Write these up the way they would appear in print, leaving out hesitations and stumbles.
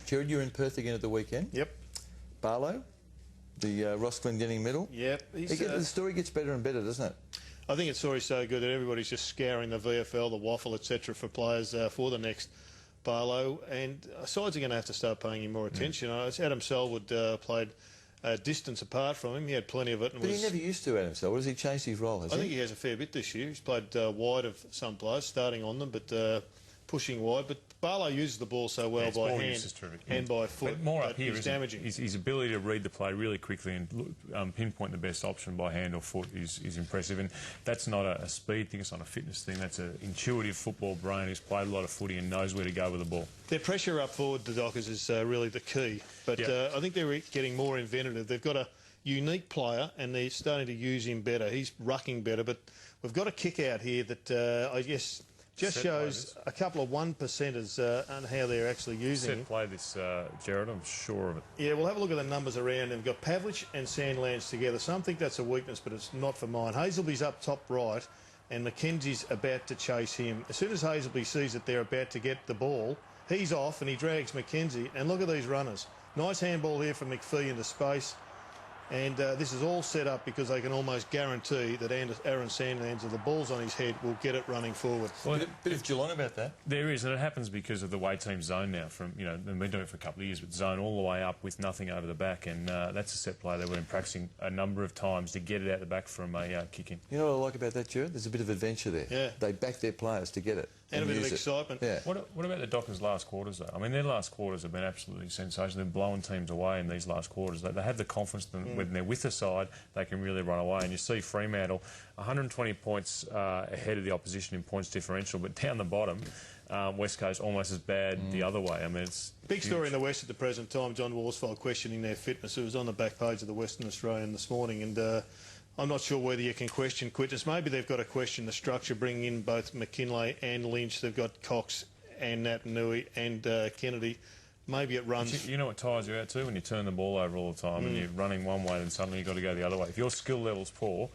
Jared, you're in Perth again at the weekend. Yep. Barlow, the Ross Glendinning medal. Yep. The story gets better and better, doesn't it? I think its story's so good that everybody's just scouring the VFL, the waffle, etc. for players for the next Barlow, and sides are going to have to start paying him more attention. Adam Selwood played a distance apart from him. He had plenty of it. And but he never used to, Adam Selwood. Has he changed his role, I think he has a fair bit this year. He's played wide of some players, starting on them, but pushing wide. But Barlow uses the ball so well by hand and by foot. But more up here, he's damaging. His ability to read the play really quickly and pinpoint the best option by hand or foot is impressive. And that's not a speed thing, it's not a fitness thing. That's an intuitive football brain who's played a lot of footy and knows where to go with the ball. Their pressure up forward, the Dockers, is really the key. But I think they're getting more inventive. They've got a unique player and they're starting to use him better. He's rucking better. But we've got a kick out here that I guess just shows a couple of 1%ers on how they're actually using Set play this, Jared, I'm sure of it. Yeah, we'll have a look at the numbers around. They've got Pavlich and Sandlands together. Some think that's a weakness, but it's not for mine. Hazelby's up top right, and McKenzie's about to chase him. As soon as Hazelby sees that they're about to get the ball, he's off and he drags McKenzie. And look at these runners. Nice handball here from McPhee into space. And this is all set up because they can almost guarantee that Aaron Sandlands, if the ball's on his head, will get it running forward. Well, a bit of Geelong about that. There is, and it happens because of the way teams zone now. From they've been doing it for a couple of years, but zone all the way up with nothing over the back, and that's a set play they've been practicing a number of times to get it out the back from a kick in. You know what I like about that, Jared? There's a bit of adventure there. Yeah. They back their players to get it. And a bit of excitement. Yeah. What about the Dockers' last quarters, though? I mean, their last quarters have been absolutely sensational. They're blowing teams away in these last quarters. They have the confidence that when they're with the side, they can really run away. And you see Fremantle 120 points ahead of the opposition in points differential, but down the bottom, West Coast almost as bad the other way. I mean, it's big story in the West at the present time. John Worsfold questioning their fitness. It was on the back page of the Western Australian this morning, and I'm not sure whether you can question Quintus. Maybe they've got to question the structure, bringing in both McKinlay and Lynch. They've got Cox and Naitanui and Kennedy. Maybe it runs... You know what tires you out too? When you turn the ball over all the time and you're running one way and suddenly you've got to go the other way. If your skill level's poor,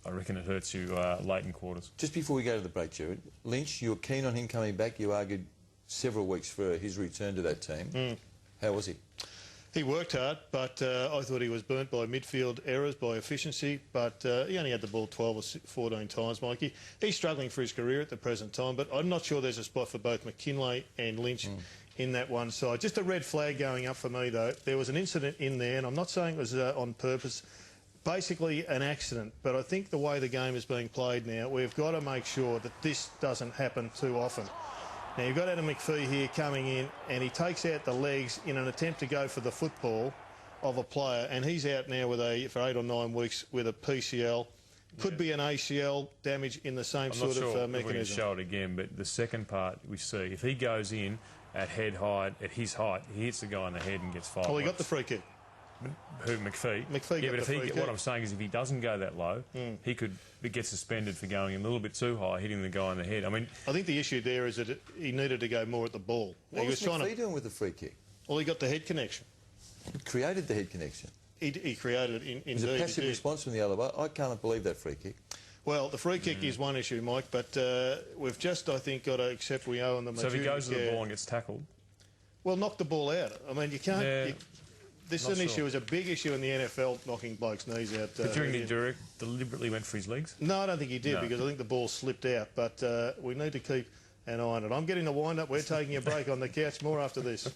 I reckon it hurts you late in quarters. Just before we go to the break, Jared, Lynch, you were keen on him coming back. You argued several weeks for his return to that team. How was he? He worked hard, but I thought he was burnt by midfield errors, by efficiency, but he only had the ball 12 or 14 times, Mikey. He's struggling for his career at the present time, but I'm not sure there's a spot for both McKinlay and Lynch in that one side. Just a red flag going up for me, though. There was an incident in there, and I'm not saying it was on purpose, basically an accident, but I think the way the game is being played now, we've got to make sure that this doesn't happen too often. Now, you've got Adam McPhee here coming in, and he takes out the legs in an attempt to go for the football of a player, and he's out now with for 8 or 9 weeks with a PCL. Could be an ACL damage in the same sort of mechanism. I'm not sure if we can show it again, but the second part we see, if he goes in at head height, at his height, he hits the guy on the head and gets 5 Well, he got the free kick. Who, McPhee? McPhee got the free kick. What I'm saying is if he doesn't go that low, he could get suspended for going a little bit too high, hitting the guy on the head. I mean, I think the issue there is that he needed to go more at the ball. What was McPhee doing with the free kick? Well, he got the head connection. He created the head connection. He created it, it was a passive response from the other way. I can't believe that free kick. Well, the free kick is one issue, Mike, but we've just, I think, got to accept we owe on the majority. So if he goes to the ball and gets tackled? Well, knock the ball out. I mean, you can't... Yeah. This is an issue. It's a big issue in the NFL, knocking blokes' knees out. But do you think Durek deliberately went for his legs? No, I don't think he did, because I think the ball slipped out. But we need to keep an eye on it. I'm getting the wind-up. We're taking a break on the couch. More after this.